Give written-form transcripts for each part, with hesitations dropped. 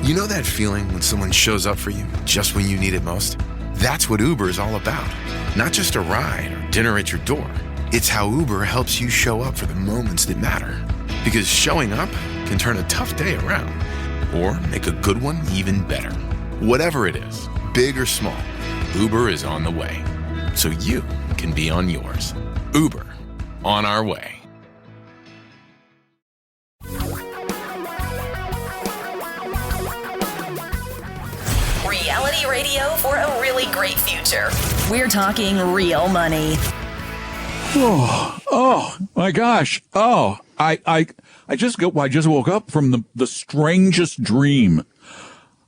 You know that feeling when someone shows up for you just when you need it most? That's what Uber is all about. Not just a ride or dinner at your door. It's how Uber helps you show up for the moments that matter. Because showing up can turn a tough day around or make a good one even better. Whatever it is, big or small, Uber is on the way. So you can be on yours. Uber, on our way. Reality radio for a really great future. We're talking real money. Oh my gosh. Oh, I just woke up from the strangest dream.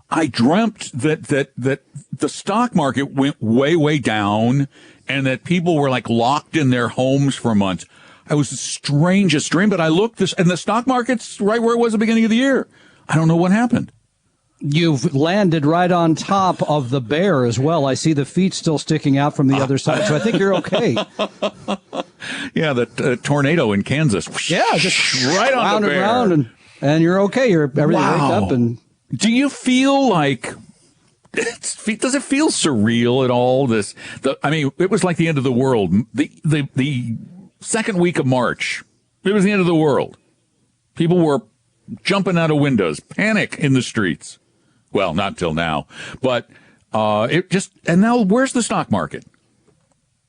I dreamt that the stock market went way down and that people were like locked in their homes for months. It was the strangest dream, but I looked and the stock market's right where it was at the beginning of the year. I don't know what happened. You've landed right on top of the bear as well. I see the feet still sticking out from the other side, so I think you're okay. Yeah, the tornado in Kansas. Yeah, just right on the bear. Around and you're okay. Everything waked up. And do you feel like does it feel surreal at all? It was like the end of the world. The second week of March, it was the end of the world. People were jumping out of windows, panic in the streets. Well, not till now, but and now where's the stock market?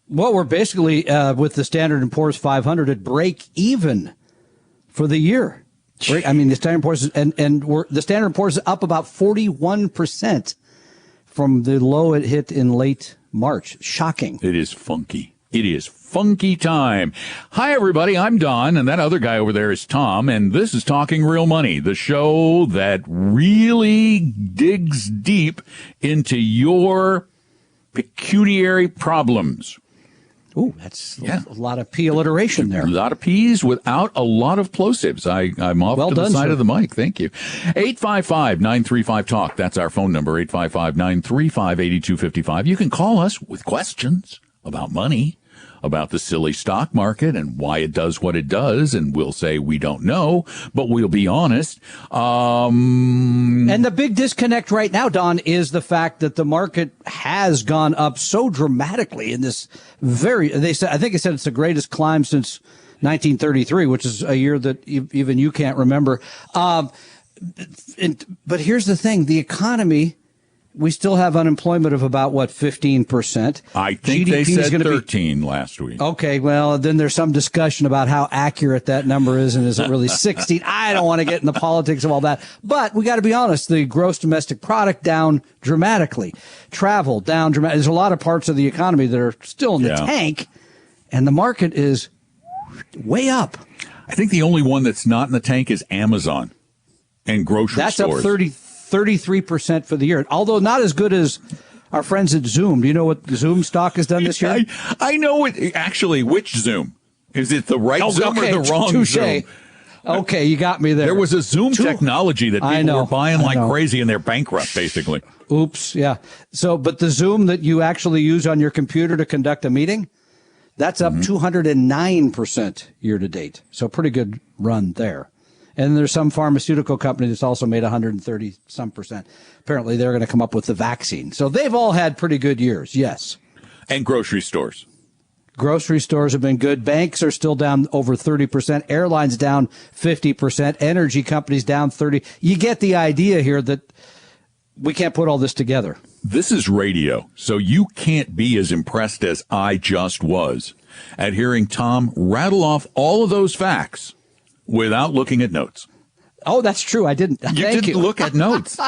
Well, we're basically with the Standard & Poor's 500 at break even for the year. The Standard & Poor's the Standard & Poor's is up about 41% from the low it hit in late March. Shocking. It is funky. It is funky time. Hi, everybody. I'm Don, and that other guy over there is Tom, and this is Talking Real Money, the show that really digs deep into your pecuniary problems. Ooh, that's a lot of P alliteration there. A lot of P's without a lot of plosives. I'm off to the side of the mic. Thank you. 855-935-TALK. That's our phone number, 855-935-8255. You can call us with questions about money, about the silly stock market and why it does what it does, and we'll say we don't know, but we'll be honest. And the big disconnect right now, Don, is the fact that the market has gone up so dramatically in this I think it said it's the greatest climb since 1933, which is a year that even you can't remember. But here's the thing, the economy, we still have unemployment of about, 15%. I think GDP they said 13 last week. Okay, well, then there's some discussion about how accurate that number is, and is it really 16? I don't want to get in the politics of all that. But we got to be honest, the gross domestic product down dramatically. Travel down dramatically. There's a lot of parts of the economy that are still in the tank, and the market is way up. I think the only one that's not in the tank is Amazon and grocery stores. That's up 33% for the year, although not as good as our friends at Zoom. Do you know what Zoom stock has done this year? I know it. Actually, which Zoom? Is it the right Zoom or the wrong Zoom? Okay, you got me there. There was a Zoom technology that people were buying like crazy, and they're bankrupt, basically. Oops, yeah. So, but the Zoom that you actually use on your computer to conduct a meeting, that's up 209% year to date. So pretty good run there. And there's some pharmaceutical company that's also made 130% Apparently, they're going to come up with the vaccine. So they've all had pretty good years, yes. And grocery stores. Grocery stores have been good. Banks are still down over 30%. Airlines down 50%. Energy companies down 30%. You get the idea here that we can't put all this together. This is radio, so you can't be as impressed as I just was at hearing Tom rattle off all of those facts without looking at notes. Oh, that's true. I didn't. You didn't look at notes.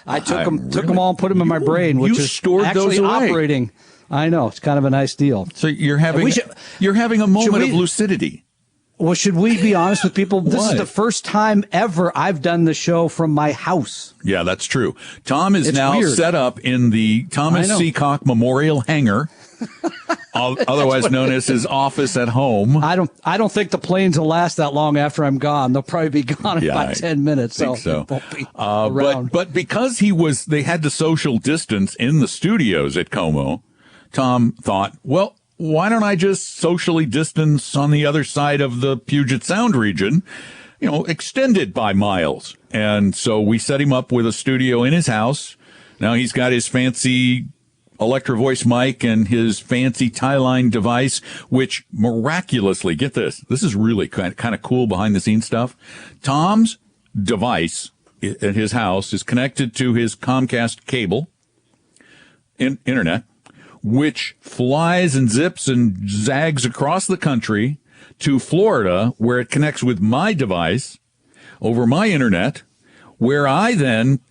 I took them all and put them in my brain, which is stored actually those away. Operating. I know. It's kind of a nice deal. So you're having a moment of lucidity. Well, should we be honest with people? This is the first time ever I've done the show from my house. Yeah, that's true. Tom is now set up in the Thomas Seacock Memorial Hangar. Otherwise known as his office at home. I don't think the planes will last that long after I'm gone. They'll probably be gone in about 10 minutes. I think so. But because they had the social distance in the studios at Como, Tom thought, well, why don't I just socially distance on the other side of the Puget Sound region? extended by miles. And so we set him up with a studio in his house. Now he's got his fancy Electro Voice mic and his fancy Tie-Line device, which miraculously, get this is really kind of cool behind the scenes stuff. Tom's device at his house is connected to his Comcast cable internet, which flies and zips and zags across the country to Florida, where it connects with my device over my internet, where I then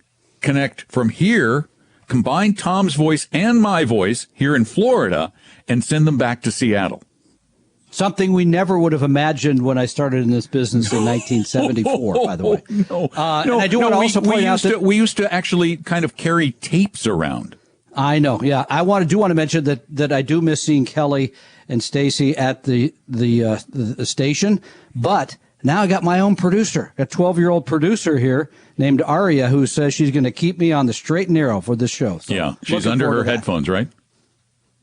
connect from here, combine Tom's voice and my voice here in Florida, and send them back to Seattle. Something we never would have imagined when I started in this business in 1974, by the way. And I do want to also point out that we used to actually kind of carry tapes around. I know. Yeah. I do want to mention that I do miss seeing Kelly and Stacy at the station, but now I got my own producer, a 12-year-old producer here named Aria, who says she's going to keep me on the straight and narrow for this show. So yeah. She's under her headphones, right?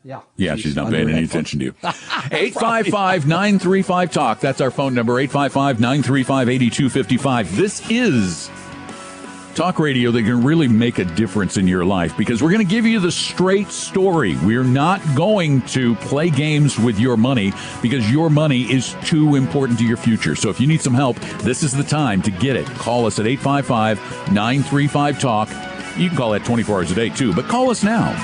Yeah. Yeah, she's not paying any attention to you. 855-935-TALK. That's our phone number, 855-935-8255. This is talk radio that can really make a difference in your life, because we're going to give you the straight story. We're not going to play games with your money, because your money is too important to your future. So if you need some help, this is the time to get it. Call us at 855-935-TALK. You can call that 24 hours a day, too, but call us now.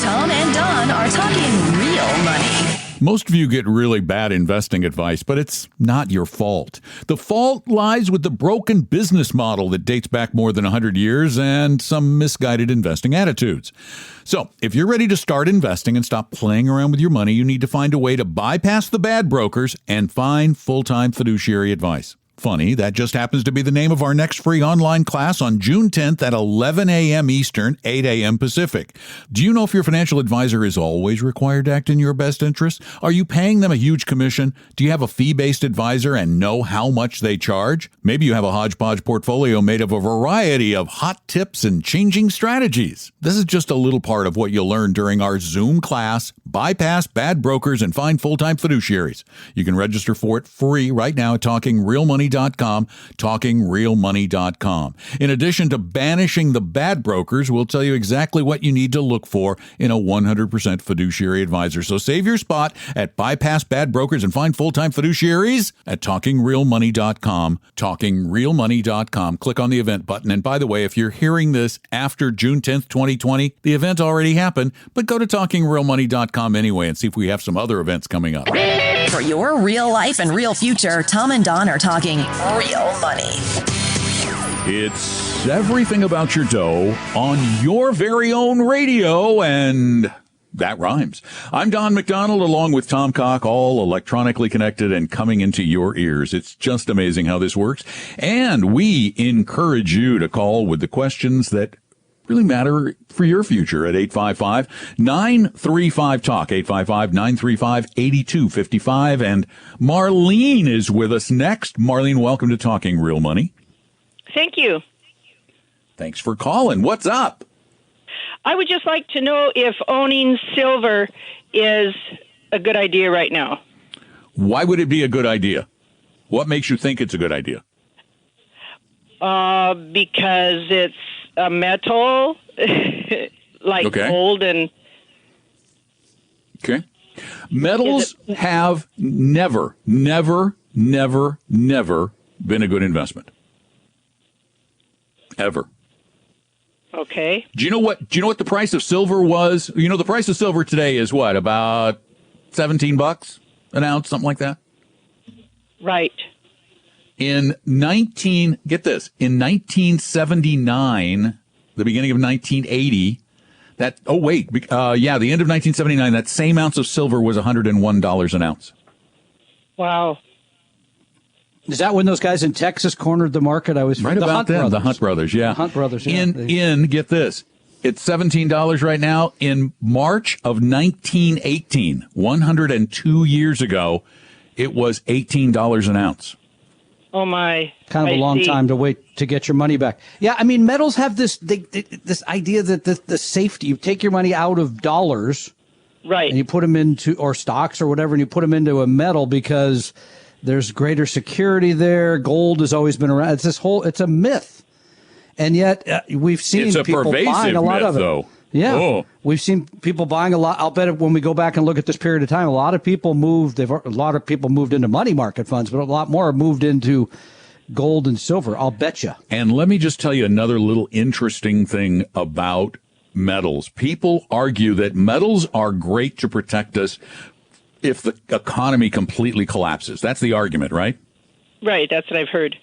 Tom and Don are talking real money. Most of you get really bad investing advice, but it's not your fault. The fault lies with the broken business model that dates back more than 100 years and some misguided investing attitudes. So, if you're ready to start investing and stop playing around with your money, you need to find a way to bypass the bad brokers and find full-time fiduciary advice. Funny, that just happens to be the name of our next free online class on June 10th at 11 a.m. Eastern, 8 a.m. Pacific. Do you know if your financial advisor is always required to act in your best interest? Are you paying them a huge commission? Do you have a fee-based advisor and know how much they charge? Maybe you have a hodgepodge portfolio made of a variety of hot tips and changing strategies. This is just a little part of what you'll learn during our Zoom class, Bypass Bad Brokers and Find Full-Time Fiduciaries. You can register for it free right now at TalkingRealMoney.com, TalkingRealMoney.com. In addition to banishing the bad brokers, we'll tell you exactly what you need to look for in a 100% fiduciary advisor. So save your spot at Bypass Bad Brokers and Find Full-Time Fiduciaries at TalkingRealMoney.com, TalkingRealMoney.com. Click on the event button. And by the way, if you're hearing this after June 10th, 2020, the event already happened, but go to TalkingRealMoney.com anyway and see if we have some other events coming up. For your real life and real future, Tom and Don are talking real money. It's everything about your dough on your very own radio, and that rhymes. I'm Don McDonald, along with Tom Cock, all electronically connected and coming into your ears. It's just amazing how this works. And we encourage you to call with the questions that really matter for your future at 855-935-TALK, 855-935-8255. And Marlene is with us next. Marlene, welcome to Talking Real Money. Thank you. Thanks for calling. What's up? I would just like to know if owning silver is a good idea right now. Why would it be a good idea? What makes you think it's a good idea? Because it's a metal, like gold and... Okay. Metals have never been a good investment. Ever. Okay. Do you know what the price of silver was? You know, the price of silver today is what? About $17 an ounce, something like that? Right. In 1979, the beginning of 1980, the end of 1979, that same ounce of silver was $101 an ounce. Wow. Is that when those guys in Texas cornered the market? I was right about then. The Hunt Brothers, yeah. Hunt Brothers, yeah. Get this. It's $17 right now. In March of 1918, 102 years ago, it was $18 an ounce. Oh, my. Kind of a long time to wait to get your money back. Yeah, I mean, metals have this idea that the safety, you take your money out of dollars, right, and you put them into, or stocks or whatever, and you put them into a metal because There's greater security there. Gold has always been around. It's a myth. And yet we've seen It's a people pervasive buying a lot myth, of it. though. Yeah. Oh. We've seen people buying a lot. I'll bet when we go back and look at this period of time, a lot of people moved into money market funds, but a lot more have moved into gold and silver. I'll bet you. And let me just tell you another little interesting thing about metals. People argue that metals are great to protect us if the economy completely collapses. That's the argument, right? Right, that's what I've heard.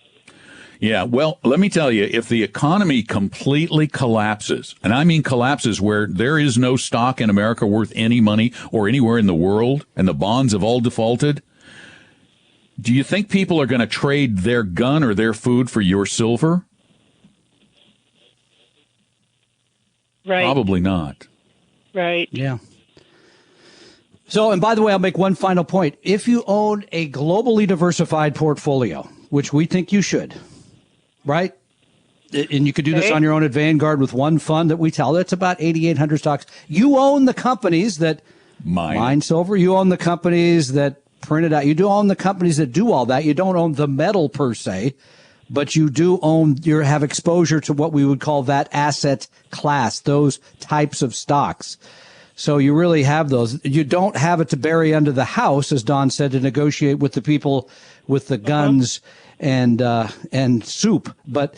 Yeah, well, let me tell you, if the economy completely collapses, and I mean collapses where there is no stock in America worth any money or anywhere in the world, and the bonds have all defaulted, do you think people are going to trade their gun or their food for your silver? Right. Probably not. Right. Yeah. So, and by the way, I'll make one final point. If you own a globally diversified portfolio, which we think you should, right? And you could do this on your own at Vanguard with one fund that we tell. That's about 8,800 stocks. You own the companies that mine silver. You own the companies that print it out. You do own the companies that do all that. You don't own the metal per se, but you do own, you have exposure to what we would call that asset class, those types of stocks. So you really have those. You don't have it to bury under the house, as Don said, to negotiate with the people with the guns and soup. But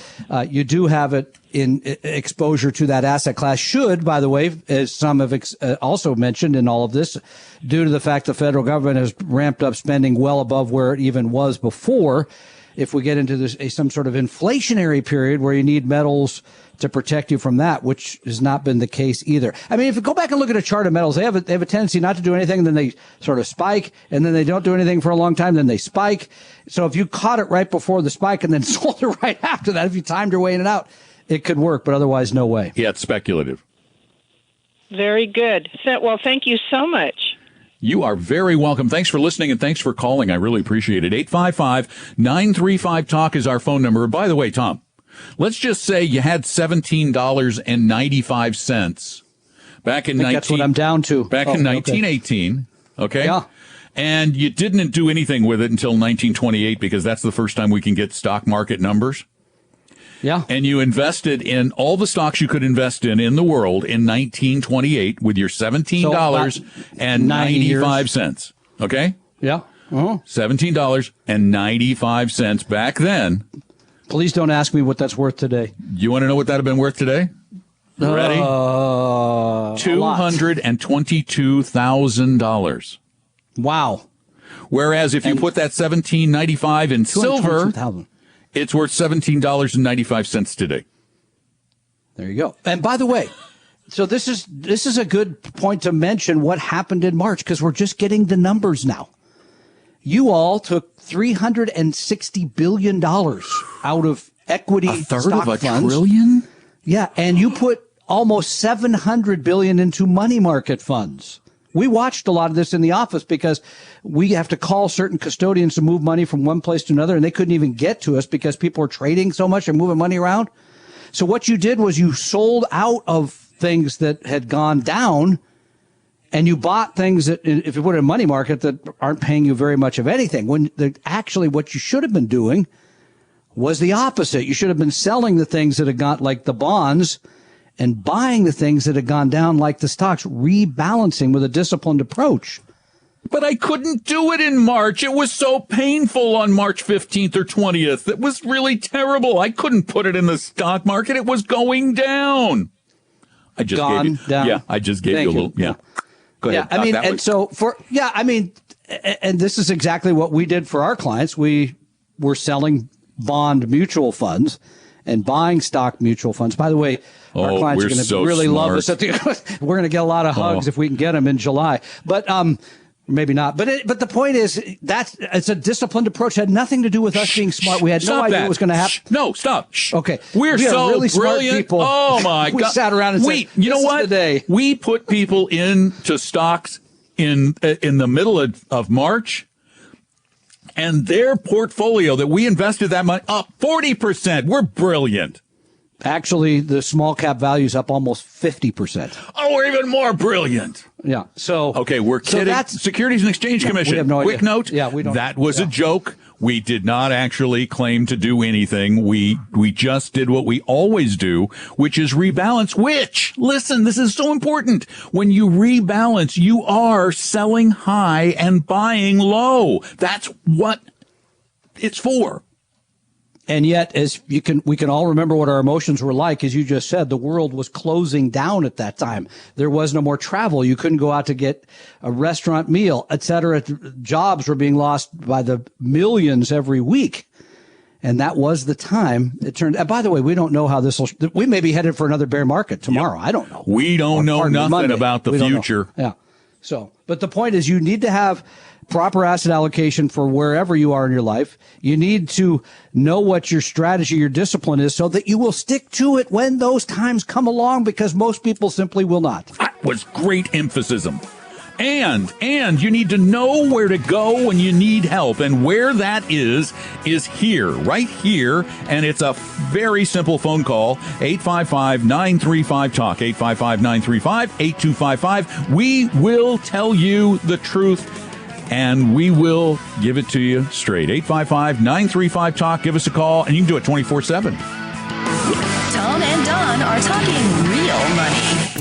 you do have it in exposure to that asset class. Should, by the way, as some have also mentioned in all of this, due to the fact the federal government has ramped up spending well above where it even was before, if we get into this some sort of inflationary period where you need metals to protect you from that, which has not been the case either. I mean, if you go back and look at a chart of metals, they have a tendency not to do anything, and then they sort of spike, and then they don't do anything for a long time, then they spike. So if you caught it right before the spike and then sold it right after that, if you timed your way in and out, it could work, but otherwise, no way. Yeah, it's speculative. Very good. Well, thank you so much. You are very welcome. Thanks for listening and thanks for calling. I really appreciate it. 855-935-TALK is our phone number. By the way, Tom, let's just say you had $17.95 back in that's what I'm down to. Back in 1918. Okay. Yeah. And you didn't do anything with it until 1928 because that's the first time we can get stock market numbers. Yeah. And you invested in all the stocks you could invest in the world in 1928 with your $17.95. Okay? Yeah. Uh-huh. $17.95 back then. Please don't ask me what that's worth today. You want to know what that would have been worth today? Ready? $222,000. Wow. Whereas if you put that $17.95 in silver, it's worth $17.95 today. There you go. And by the way, so this is a good point to mention what happened in March, because we're just getting the numbers now. You all took $360 billion out of equity stock funds. A third of a trillion? Yeah, and you put almost $700 billion into money market funds. We watched a lot of this in the office because we have to call certain custodians to move money from one place to another, and they couldn't even get to us because people were trading so much and moving money around. So what you did was you sold out of things that had gone down, and you bought things that, if you put it in money market, that aren't paying you very much of anything. When actually what you should have been doing was the opposite. You should have been selling the things that had gone, like the bonds, and buying the things that had gone down, like the stocks, rebalancing with a disciplined approach. But I couldn't do it in March. It was so painful on March 15th or 20th. It was really terrible. I couldn't put it in the stock market. It was going down. I just gone gave you, down. Yeah, I just gave you a little, yeah. Go ahead. Yeah, I mean, and so and this is exactly what we did for our clients. We were selling bond mutual funds and buying stock mutual funds. By the way, our clients are going to really love us. We're going to get a lot of hugs if we can get them in July. But maybe not. But the point is it's a disciplined approach. It had nothing to do with us being smart. We had no idea what was going to happen. No, stop. Okay. We're so really smart brilliant. people. Oh, my God. We sat around and said, you know what? We put people into stocks in the middle of March, and their portfolio that we invested that money up 40%. We're brilliant. Actually, the small cap value is up almost 50%. Oh, we're even more brilliant. Yeah. So okay, we're kidding. Securities and Exchange Commission. We have no Quick idea. note. Yeah, we don't. That was a joke. We did not actually claim to do anything. We just did what we always do, which is rebalance. Which, listen, this is so important. When you rebalance, you are selling high and buying low. That's what it's for. And yet, we can all remember what our emotions were like. As you just said, the world was closing down at that time. There was no more travel. You couldn't go out to get a restaurant meal, et cetera. Jobs were being lost by the millions every week. And that was the time it turned. And by the way, we don't know how we may be headed for another bear market tomorrow. Yep. I don't know. We don't know nothing about the future. Yeah. So, but the point is you need to have proper asset allocation for wherever you are in your life. You need to know what your strategy, your discipline is so that you will stick to it when those times come along, because most people simply will not. That was great emphasis. And you need to know where to go when you need help. And where that is here, right here. And it's a very simple phone call, 855-935-TALK, 855-935-8255. We will tell you the truth, and we will give it to you straight. 855-935-TALK. Give us a call, and you can do it 24/7. Tom and Don are talking real money.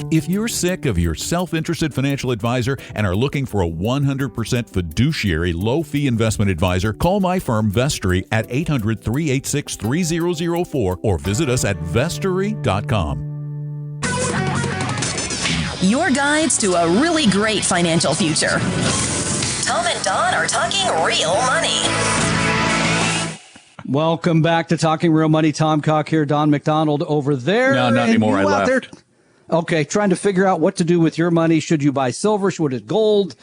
If you're sick of your self-interested financial advisor and are looking for a 100% fiduciary low-fee investment advisor, call my firm Vestory at 800-386-3004 or visit us at vestory.com. Your guides to a really great financial future. Tom and Don are talking real money. Welcome back to Talking Real Money. Tom Cock here, Don McDonald over there. No, not anymore. I left. There, okay, trying to figure out what to do with your money. Should you buy silver? Should it gold?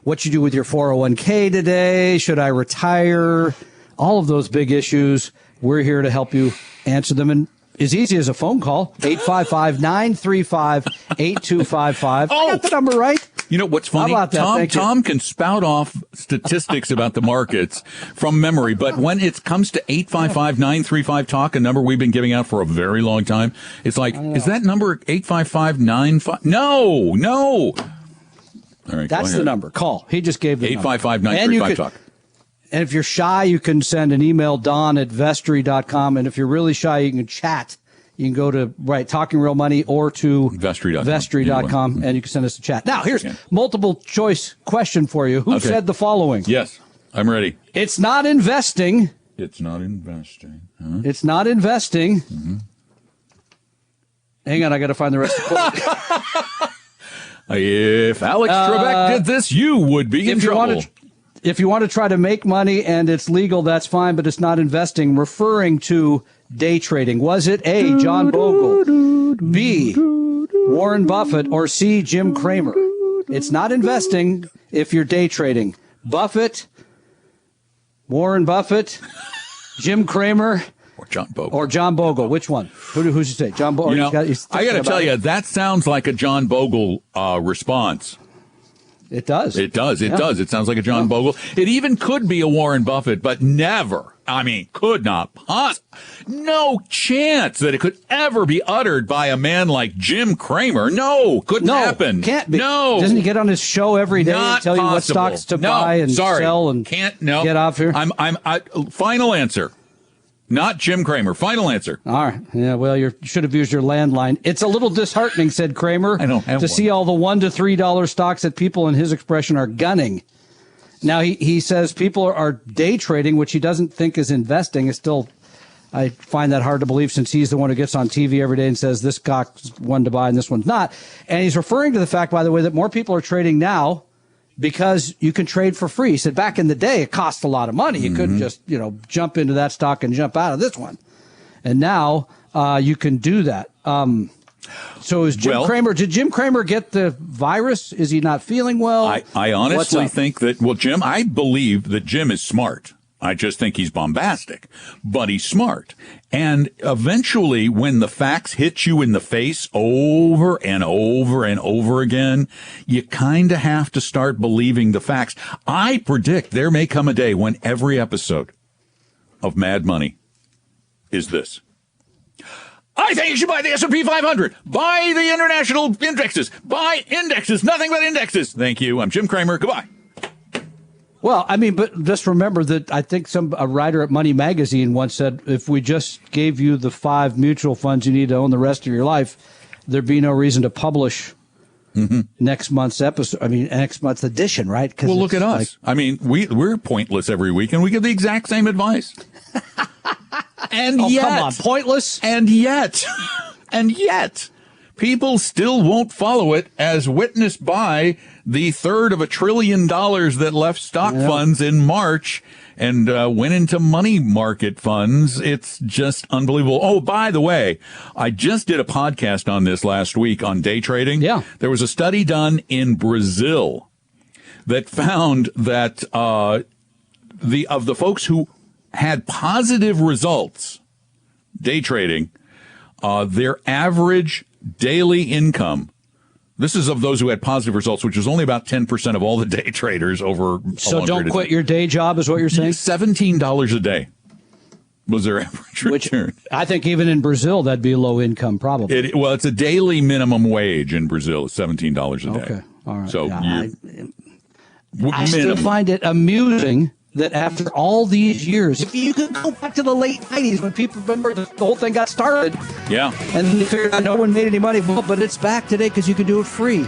What you do with your 401k today? Should I retire? All of those big issues. We're here to help you answer them. And as easy as a phone call, 855-935-8255. I got the number right. You know what's funny? How about that? Tom can spout off statistics about the markets from memory, but when it comes to 855-935-TALK, a number we've been giving out for a very long time, it's like, is that number 855-95? No. All right, that's the number. Call. He just gave the 855-935-TALK. And if you're shy, you can send an email, don@vestory.com. And if you're really shy, you can chat. You can go to, Talking Real Money or to Vestory.com, and you can send us a chat. Now, here's multiple choice question for you. Who said the following? Yes, I'm ready. It's not investing. It's not investing. Huh? It's not investing. Mm-hmm. Hang on, I got to find the rest of the quote. If Alex Trebek did this, you would be in trouble. If you want to try to make money and it's legal, that's fine, but it's not investing. Referring to day trading. Was it A, John Bogle, B, Warren Buffett, or C, Jim Cramer? It's not investing if you're day trading. Buffett, Warren Buffett, Jim Cramer, or John Bogle. Which one? Who'd you say? John Bogle. I got to tell you, that sounds like a John Bogle response. It does. It does. It sounds like a John Bogle. It even could be a Warren Buffett, but never. I mean, could not no chance that it could ever be uttered by a man like Jim Cramer. No, couldn't happen. Can't be. No. Doesn't he get on his show every day and tell you what stocks to buy and sell and get off here? Final answer. Not Jim Cramer. Final answer. All right. Yeah, well, you should have used your landline. It's a little disheartening, said Cramer, I don't have to see all the $1 to $3 stocks that people, in his expression, are gunning. Now, he says people are day trading, which he doesn't think is investing. It's still, I find that hard to believe, since he's the one who gets on TV every day and says this stock's one to buy and this one's not. And he's referring to the fact, by the way, that more people are trading now because you can trade for free. He said back in the day, it cost a lot of money. You couldn't just, jump into that stock and jump out of this one. And now you can do that. So is Jim Cramer? Did Jim Cramer get the virus? Is he not feeling well? I honestly think that, Jim, I believe that Jim is smart. I just think he's bombastic, but he's smart. And eventually, when the facts hit you in the face over and over and over again, you kind of have to start believing the facts. I predict there may come a day when every episode of Mad Money is this. I think you should buy the S&P 500. Buy the international indexes. Buy indexes. Nothing but indexes. Thank you. I'm Jim Cramer. Goodbye. Well, I mean, but just remember that I think a writer at Money Magazine once said, if we just gave you the 5 mutual funds you need to own the rest of your life, there'd be no reason to publish next month's episode. I mean, next month's edition, right? Well, look at us. I mean, we're pointless every week, and we give the exact same advice. And yet, come on, pointless. And yet, people still won't follow it, as witnessed by the third of $1 trillion that left stock funds in March and went into money market funds. It's just unbelievable. Oh, by the way, I just did a podcast on this last week on day trading. Yeah. There was a study done in Brazil that found that of the folks who had positive results day trading, their average daily income, this is of those who had positive results, which is only about 10% of all the day traders over. So don't quit your day job is what you're saying? $17 a day was their average return. I think even in Brazil, that'd be low income probably. Well, it's a daily minimum wage in Brazil, is $17 a day. Okay. All right. So I still find it amusing that after all these years, if you could go back to the late 90s when people remember the whole thing got started. Yeah. And then they figured out no one made any money. Well, but it's back today because you can do it free.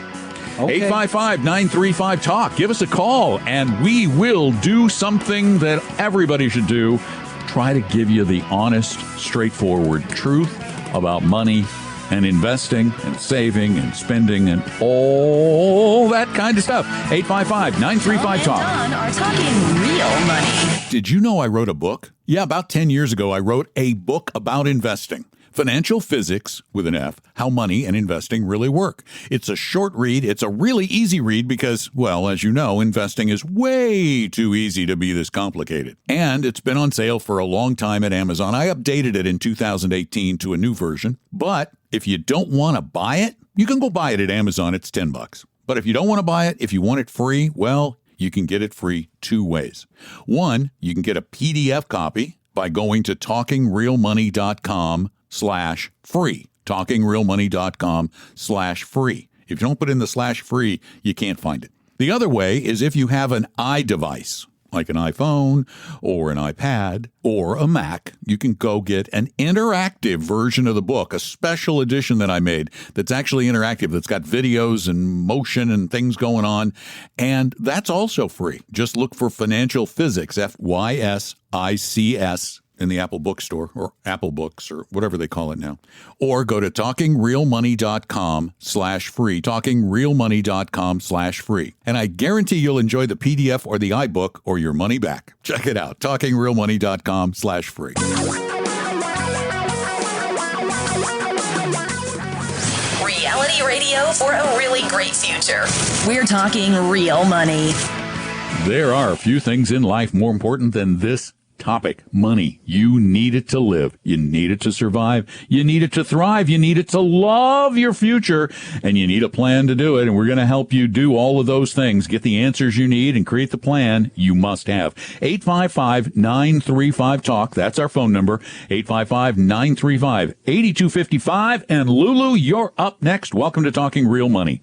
Okay. 855-935-TALK. Give us a call, and we will do something that everybody should do. Try to give you the honest, straightforward truth about money and investing and saving and spending and all that kind of stuff. 855-935-TALK. Don are talking real money. Did you know I wrote a book? Yeah, about 10 years ago, I wrote a book about investing. Financial Physics, with an F, How Money and Investing Really Work. It's a short read. It's a really easy read because, well, as you know, investing is way too easy to be this complicated. And it's been on sale for a long time at Amazon. I updated it in 2018 to a new version. But if you don't want to buy it, you can go buy it at Amazon. It's $10. But if you don't want to buy it, if you want it free, well, you can get it free 2 ways. One, you can get a PDF copy by going to talkingrealmoney.com/free. talkingrealmoney.com/free. If you don't put in the /free, you can't find it. The other way is if you have an iDevice, like an iPhone or an iPad or a Mac, you can go get an interactive version of the book, a special edition that I made that's actually interactive, that's got videos and motion and things going on. And that's also free. Just look for Financial Physics, FYSICS, in the Apple Bookstore or Apple Books or whatever they call it now. Or go to talkingrealmoney.com/free, talkingrealmoney.com/free. And I guarantee you'll enjoy the PDF or the iBook or your money back. Check it out, talkingrealmoney.com/free. Reality radio for a really great future. We're talking real money. There are a few things in life more important than this topic: money. You need it to live. You need it to survive. You need it to thrive. You need it to love your future. And you need a plan to do it. And we're going to help you do all of those things. Get the answers you need and create the plan you must have. 855-935-TALK. That's our phone number. 855-935-8255. And Lulu, you're up next. Welcome to Talking Real Money.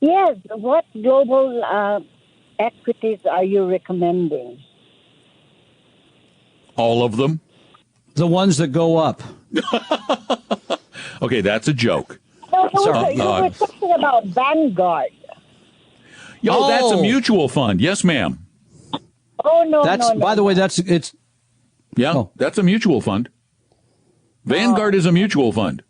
Yes. What global equities are you recommending? All of them? The ones that go up. Okay, that's a joke. No, you were talking about Vanguard. That's a mutual fund. Yes, ma'am. Oh, no, By the way, that's a mutual fund. Vanguard is a mutual fund.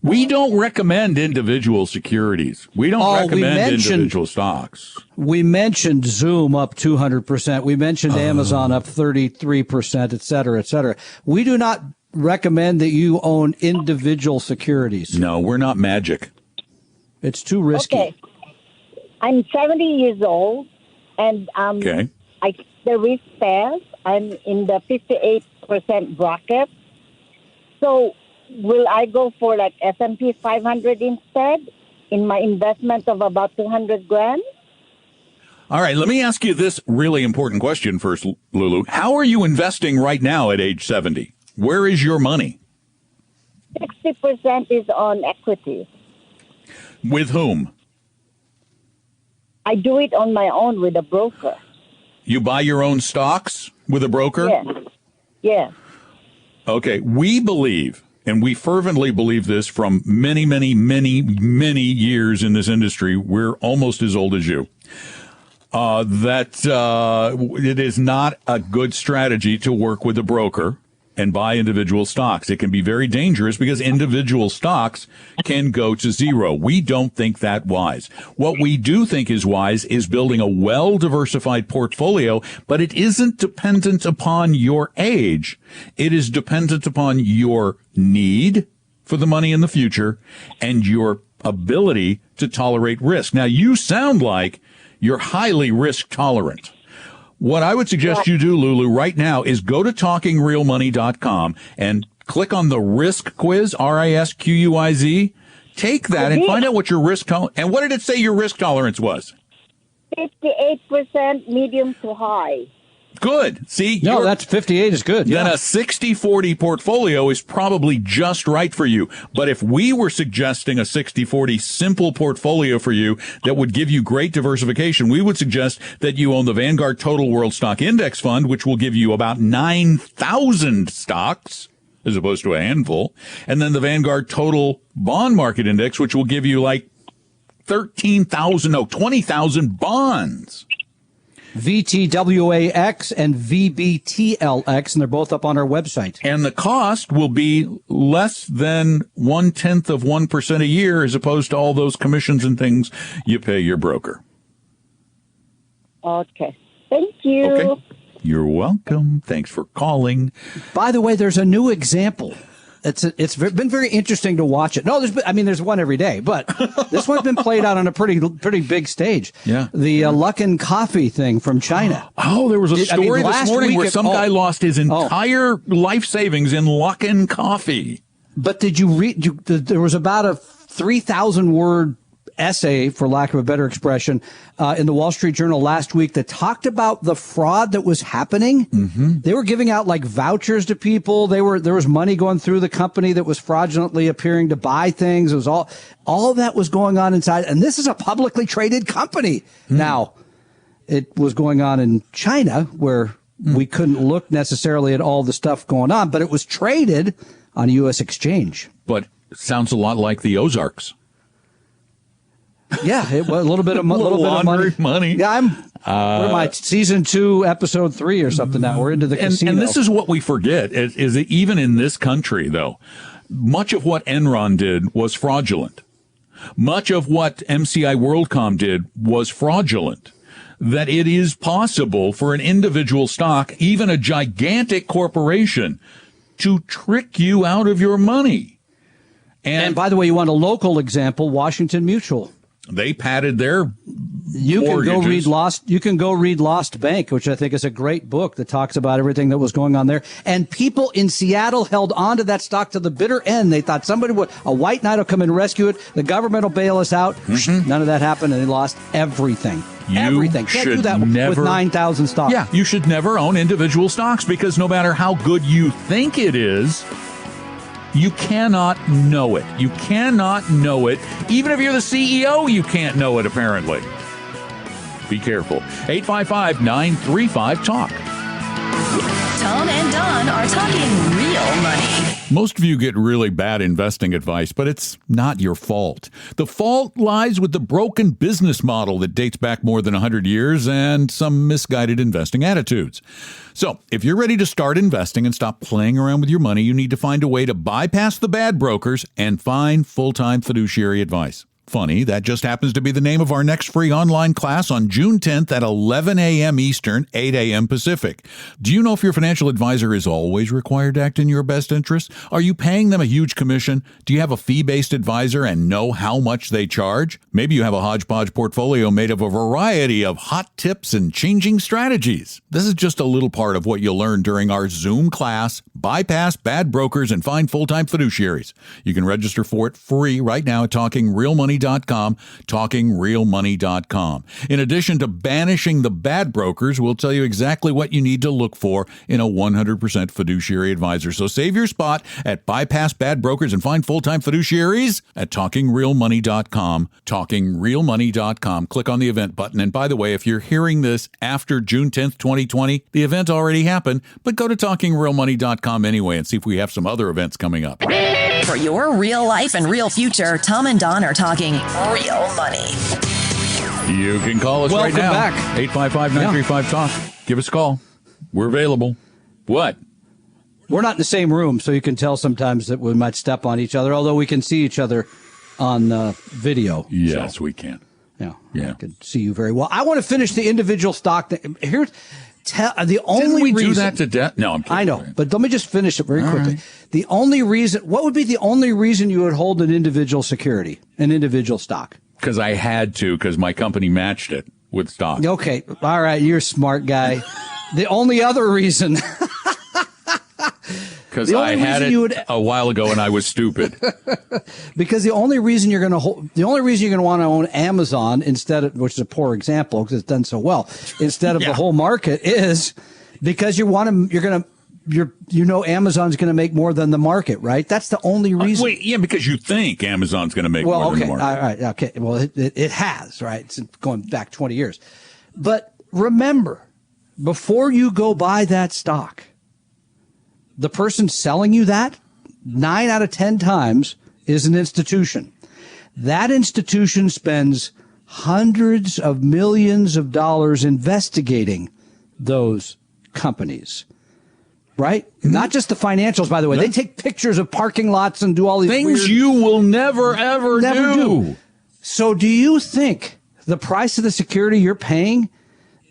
We don't recommend individual securities. We don't recommend individual stocks. We mentioned Zoom up 200%. We mentioned Amazon up 33%, et cetera, et cetera. We do not recommend that you own individual securities. No, we're not magic. It's too risky. Okay. I'm 70 years old, and the risk pass, I'm in the 58% bracket. So will I go for like S&P 500 instead in my investment of about $200,000? All right, let me ask you this really important question first, Lulu. How are you investing right now at age 70? Where is your money? 60% is on equity. With whom? I do it on my own with a broker. You buy your own stocks with a broker? Yeah. Okay. We believe, and we fervently believe this from many, many, many, many years in this industry. We're almost as old as you. That it is not a good strategy to work with a broker and buy individual stocks. It can be very dangerous because individual stocks can go to zero. We don't think that wise. What we do think is wise is building a well-diversified portfolio, but it isn't dependent upon your age. It is dependent upon your need for the money in the future and your ability to tolerate risk. Now, you sound like you're highly risk tolerant. What I would suggest you do, Lulu, right now is go to talkingrealmoney.com and click on the risk quiz, RISQUIZ. Take that and find out what your risk tolerance, and what did it say your risk tolerance was? 58% medium to high. Good. See? No, that's 58 is good. Then a 60-40 portfolio is probably just right for you. But if we were suggesting a 60-40 simple portfolio for you that would give you great diversification, we would suggest that you own the Vanguard Total World Stock Index Fund, which will give you about 9,000 stocks as opposed to a handful. And then the Vanguard Total Bond Market Index, which will give you like 20,000 bonds. VTWAX and VBTLX, and they're both up on our website. And the cost will be less than 0.1% a year as opposed to all those commissions and things you pay your broker. Okay. Thank you. Okay. You're welcome. Thanks for calling. By the way, there's a new example. It's been very interesting to watch it. No, there's one every day, but this one's been played out on a pretty big stage. Yeah. The Luckin Coffee thing from China. Oh, there was a story this morning where some guy lost his entire life savings in Luckin Coffee. But did you read? There was about a 3,000 word essay, for lack of a better expression, in the Wall Street Journal last week that talked about the fraud that was happening. Mm-hmm. They were giving out like vouchers to people. There was money going through the company that was fraudulently appearing to buy things. It was all of that was going on inside. And this is a publicly traded company. Now, it was going on in China where we couldn't look necessarily at all the stuff going on, but it was traded on a U.S. exchange. But it sounds a lot like the Ozarks. Yeah, it was a little bit of money. Yeah, we're my season 2, episode 3 or something now. We're into the casino. And this is what we forget is that even in this country, though, much of what Enron did was fraudulent. Much of what MCI WorldCom did was fraudulent. That it is possible for an individual stock, even a gigantic corporation, to trick you out of your money. And by the way, you want a local example, Washington Mutual. They padded their You mortgages. can go read Lost Bank, which I think is a great book that talks about everything that was going on there. And people in Seattle held on to that stock to the bitter end. They thought a white knight will come and rescue it. The government will bail us out. Mm-hmm. None of that happened, and they lost everything. Everything. Can't do that with 9,000 stocks. Yeah, you should never own individual stocks because no matter how good you think it is, you cannot know it. You cannot know it. Even if you're the CEO, you can't know it, apparently. Be careful. 855-935-TALK. Tom and Don are talking real money. Most of you get really bad investing advice, but it's not your fault. The fault lies with the broken business model that dates back more than 100 years and some misguided investing attitudes. So, if you're ready to start investing and stop playing around with your money, you need to find a way to bypass the bad brokers and find full-time fiduciary advice. Funny, that just happens to be the name of our next free online class on June 10th at 11 a.m. Eastern, 8 a.m. Pacific. Do you know if your financial advisor is always required to act in your best interest? Are you paying them a huge commission? Do you have a fee-based advisor and know how much they charge? Maybe you have a hodgepodge portfolio made of a variety of hot tips and changing strategies. This is just a little part of what you'll learn during our Zoom class, Bypass Bad Brokers and Find Full-Time Fiduciaries. You can register for it free right now at talkingrealmoney.com. talkingrealmoney.com, talkingrealmoney.com. In addition to banishing the bad brokers, we'll tell you exactly what you need to look for in a 100% fiduciary advisor. So save your spot at Bypass Bad Brokers and find full-time fiduciaries at talkingrealmoney.com, talkingrealmoney.com. Click on the event button. And by the way, if you're hearing this after June 10th, 2020, the event already happened, but go to talkingrealmoney.com anyway and see if we have some other events coming up. For your real life and real future, Tom and Don are talking real money. You can call us right now. Welcome back. 855-935-TALK. Give us a call. We're available. What? We're not in the same room, so you can tell sometimes that we might step on each other, although we can see each other on video. Yes, we can. Yeah. Yeah. I can see you very well. I want to finish the individual stock thing. Here's the only Didn't we reason. do that to death? No, I'm kidding. I know, but let me just finish it very quickly. Right. The only reason, what would be the only reason you would hold an individual security, an individual stock? Because I had to, because my company matched it with stock. Okay. All right. You're a smart guy. The only other reason. Because I had it a while ago and I was stupid. Because the only reason you're going to want to own Amazon instead of, which is a poor example because it's done so well, instead of the whole market is because Amazon's going to make more than the market, right? That's the only reason. Because you think Amazon's going to make more than the market. All right. Okay. Well, it has, right? It's going back 20 years. But remember, before you go buy that stock, the person selling you that 9 out of 10 times is an institution. That institution spends hundreds of millions of dollars investigating those companies, right? Mm-hmm. Not just the financials, by the way. No. They take pictures of parking lots and do all these things you will never do. So do you think the price of the security you're paying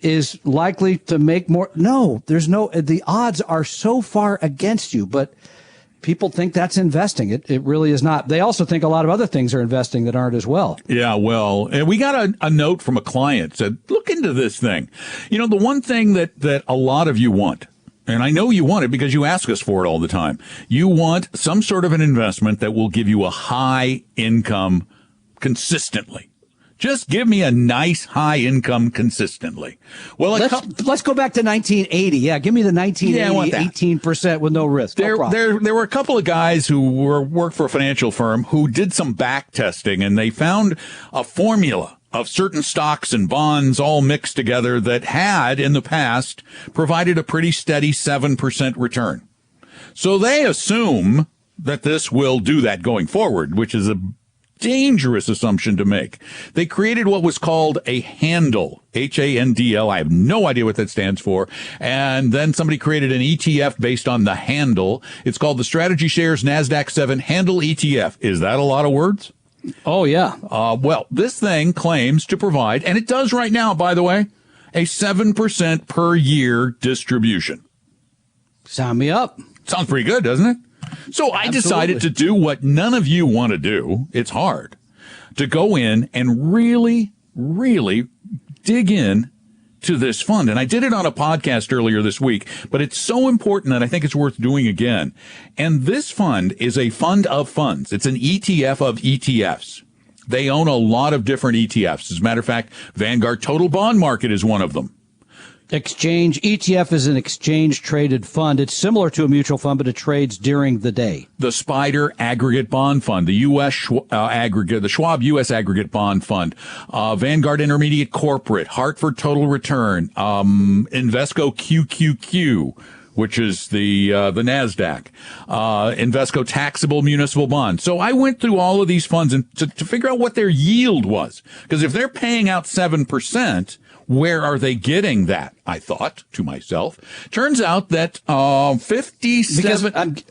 is likely to make more? No, the odds are so far against you, but people think that's investing. It really is not. They also think a lot of other things are investing that aren't as well. Yeah, well, and we got a note from a client said, look into this thing. The one thing that a lot of you want, and I know you want it because you ask us for it all the time. You want some sort of an investment that will give you a high income consistently. Just give me a nice high income consistently. Well, let's go back to 1980. Yeah, give me the 1980 18% with no risk. There were a couple of guys who worked for a financial firm who did some back testing, and they found a formula of certain stocks and bonds all mixed together that had in the past provided a pretty steady 7% return. So they assume that this will do that going forward, which is a dangerous assumption to make. They created what was called a handle, HANDL. I have no idea what that stands for. And then somebody created an ETF based on the handle. It's called the Strategy Shares NASDAQ 7 Handle ETF. Is that a lot of words? Oh, yeah. Well, this thing claims to provide, and it does right now, by the way, a 7% per year distribution. Sign me up. Sounds pretty good, doesn't it? So I decided to do what none of you want to do. It's hard to go in and really, really dig in to this fund. And I did it on a podcast earlier this week, but it's so important that I think it's worth doing again. And this fund is a fund of funds. It's an ETF of ETFs. They own a lot of different ETFs. As a matter of fact, Vanguard Total Bond Market is one of them. ETF is an exchange traded fund. It's similar to a mutual fund, but it trades during the day. The SPDR Aggregate Bond Fund, the the Schwab U.S. Aggregate Bond Fund, Vanguard Intermediate Corporate, Hartford Total Return, Invesco QQQ, which is the NASDAQ, Invesco Taxable Municipal Bond. So I went through all of these funds and to figure out what their yield was. Because if they're paying out 7%, where are they getting that? I thought to myself. Turns out that 57.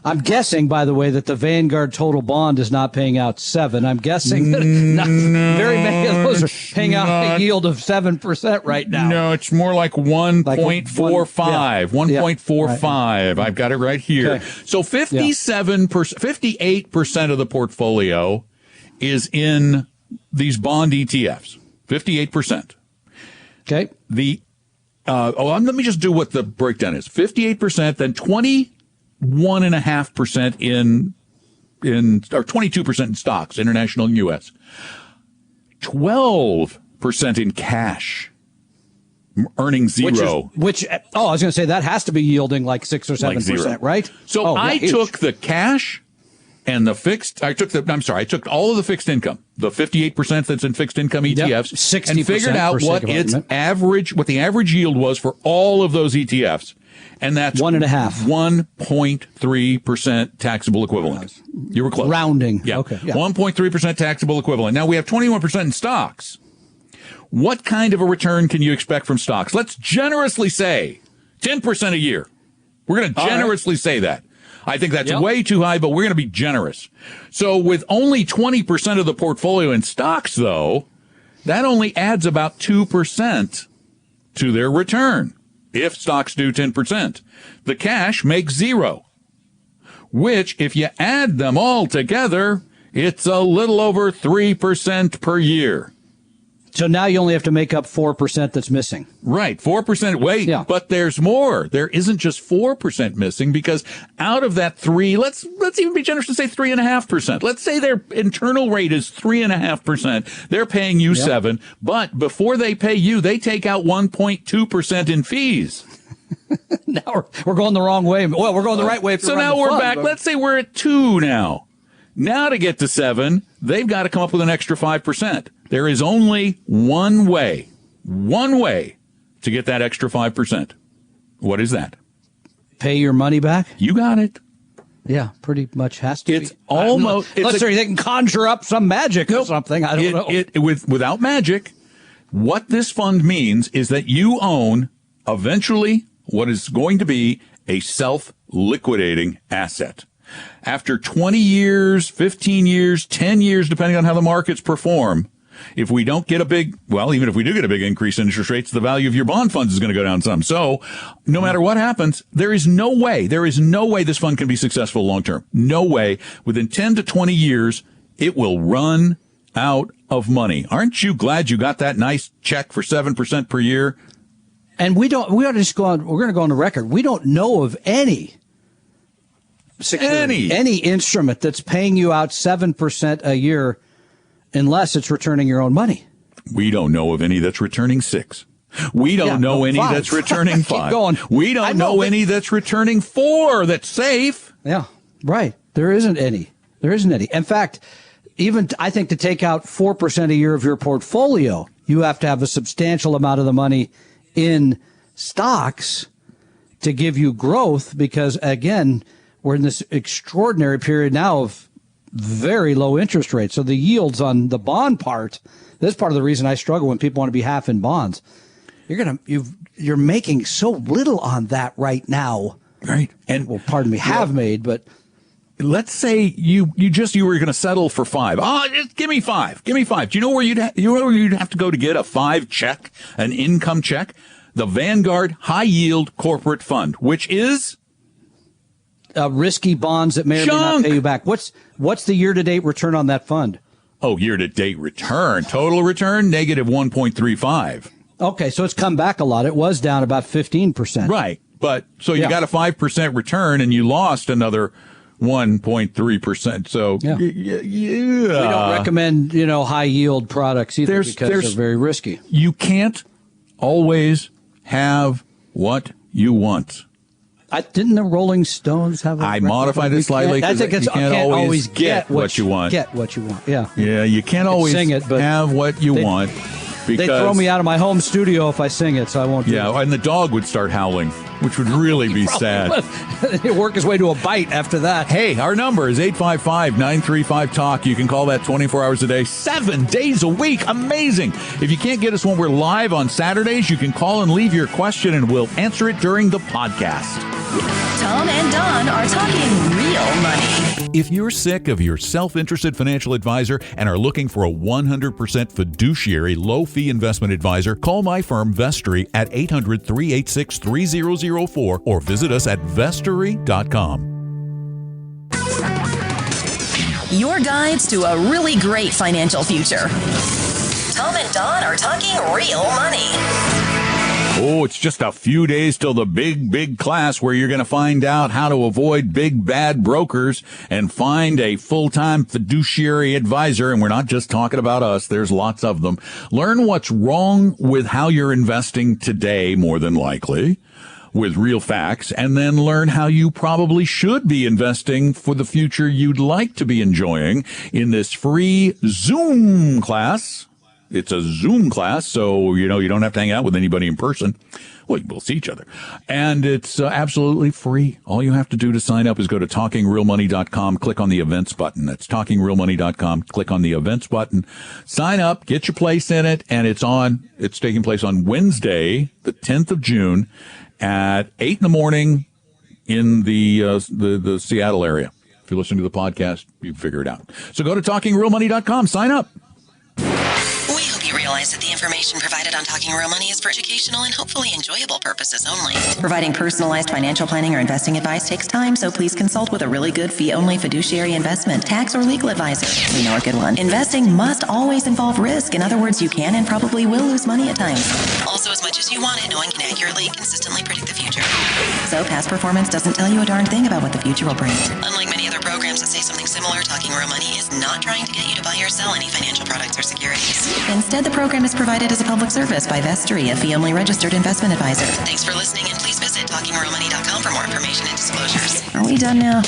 I'm guessing, by the way, that the Vanguard Total Bond is not paying out 7. I'm guessing that very many of those are paying out a yield of 7% right now. No, it's more like 1.45. 1.45. Right. I've got it right here. Okay. So 58% of the portfolio is in these bond ETFs. 58%. Okay. Let me just do what the breakdown is. 58%, then 21.5% in or 22% in stocks, international and U.S., 12% in cash, earning zero. I was going to say that has to be yielding like 6 or 7%, right? So I took the cash and the fixed. I took all of the fixed income, the 58% that's in fixed income ETFs, 60%, and figured out what the average yield was for all of those ETFs. And that's 1.3% taxable equivalent. You were close. Rounding. Yeah. Okay. Yeah. 1.3% taxable equivalent. Now we have 21% in stocks. What kind of a return can you expect from stocks? Let's generously say 10% a year. We're going to generously say that. I think that's way too high, but we're going to be generous. So with only 20% of the portfolio in stocks, though, that only adds about 2% to their return. If stocks do 10%, the cash makes zero, which if you add them all together, it's a little over 3% per year. So now you only have to make up 4% that's missing. Right. 4%. Wait, but there's more. There isn't just 4% missing, because out of that let's even be generous to say 3.5%. Let's say their internal rate is 3.5%. They're paying you 7%, but before they pay you, they take out 1.2% in fees. Now we're going the wrong way. Well, we're going the right way. So now we're back. Let's say we're at 2 now. Now to get to 7, they've got to come up with an extra 5%. There is only one way to get that extra 5%. What is that? Pay your money back? You got it. Yeah, pretty much has to it's be. Almost. Let's say they can conjure up some magic or something. I don't know. Without magic, what this fund means is that you own eventually what is going to be a self-liquidating asset. After 20 years, 15 years, 10 years, depending on how the markets perform, if we don't get even if we do get a big increase in interest rates, the value of your bond funds is going to go down some. So no matter what happens, there is no way this fund can be successful long term. No way. Within 10 to 20 years, it will run out of money. Aren't you glad you got that nice check for 7% per year? And we're going to go on the record. We don't know of any instrument that's paying you out 7% a year unless it's returning your own money. We don't know of any that's returning 6. We don't know any 5. that's returning 5. Keep going. We don't know any that's returning 4 that's safe. Yeah, right. There isn't any. In fact, even I think to take out 4% a year of your portfolio, you have to have a substantial amount of the money in stocks to give you growth, because again, we're in this extraordinary period now of very low interest rates. So the yields on the bond part, this part of the reason I struggle when people want to be half in bonds. You're making so little on that right now. Right. And made, but let's say you were going to settle for 5. Just give me 5. Give me 5. Do you know where you'd have to go to get a 5 check, an income check? The Vanguard High Yield Corporate Fund, which is risky bonds that may or may not pay you back. What's the year-to-date return on that fund? Oh, year-to-date return. Total return, negative 1.35. Okay, so it's come back a lot. It was down about 15%. Right. But so you got a 5% return and you lost another 1.3%. So we don't recommend, high yield products either because they're very risky. You can't always have what you want. Didn't the Rolling Stones have I modified it slightly. I think it's you can't always get what you want. Get what you want. Yeah. Yeah, you can't always sing it, but have what you want. They throw me out of my home studio if I sing it, so I won't do it. Yeah, and the dog would start howling, which would really be sad. He'd work his way to a bite after that. Hey, our number is 855-935-TALK. You can call that 24 hours a day, 7 days a week. Amazing. If you can't get us when we're live on Saturdays, you can call and leave your question, and we'll answer it during the podcast. Tom and Don are talking real money. If you're sick of your self-interested financial advisor and are looking for a 100% fiduciary low-fee investment advisor, call my firm Vestory at 800-386-3004 or visit us at vestory.com. Your guides to a really great financial future. Tom and Don are talking real money. Oh, it's just a few days till the big class where you're going to find out how to avoid big bad brokers and find a full-time fiduciary advisor. And we're not just talking about us. There's lots of them. Learn what's wrong with how you're investing today, more than likely, with real facts, and then learn how you probably should be investing for the future you'd like to be enjoying in this free Zoom class. It's a Zoom class, so, you don't have to hang out with anybody in person. Well, we'll see each other. And it's absolutely free. All you have to do to sign up is go to TalkingRealMoney.com, click on the events button. That's TalkingRealMoney.com, click on the events button. Sign up, get your place in it, and it's taking place on Wednesday, the 10th of June, at 8 in the morning in the Seattle area. If you listen to the podcast, you can figure it out. So go to TalkingRealMoney.com, sign up. We hope you realize that the information provided on Talking Real Money is for educational and hopefully enjoyable purposes only. Providing personalized financial planning or investing advice takes time, so please consult with a really good fee-only fiduciary investment, tax, or legal advisor. We know a good one. Investing must always involve risk. In other words, you can and probably will lose money at times. Also, as much as you want it, no one can accurately and consistently predict the future. So past performance doesn't tell you a darn thing about what the future will bring. Unlike many other programs that say something similar, Talking Real Money is not trying to get you to buy or sell any financial products or securities. Instead, the program is provided as a public service by Vestry, a fee-only registered investment advisor. Thanks for listening, and please visit TalkingRealMoney.com for more information and disclosures. Are we done now?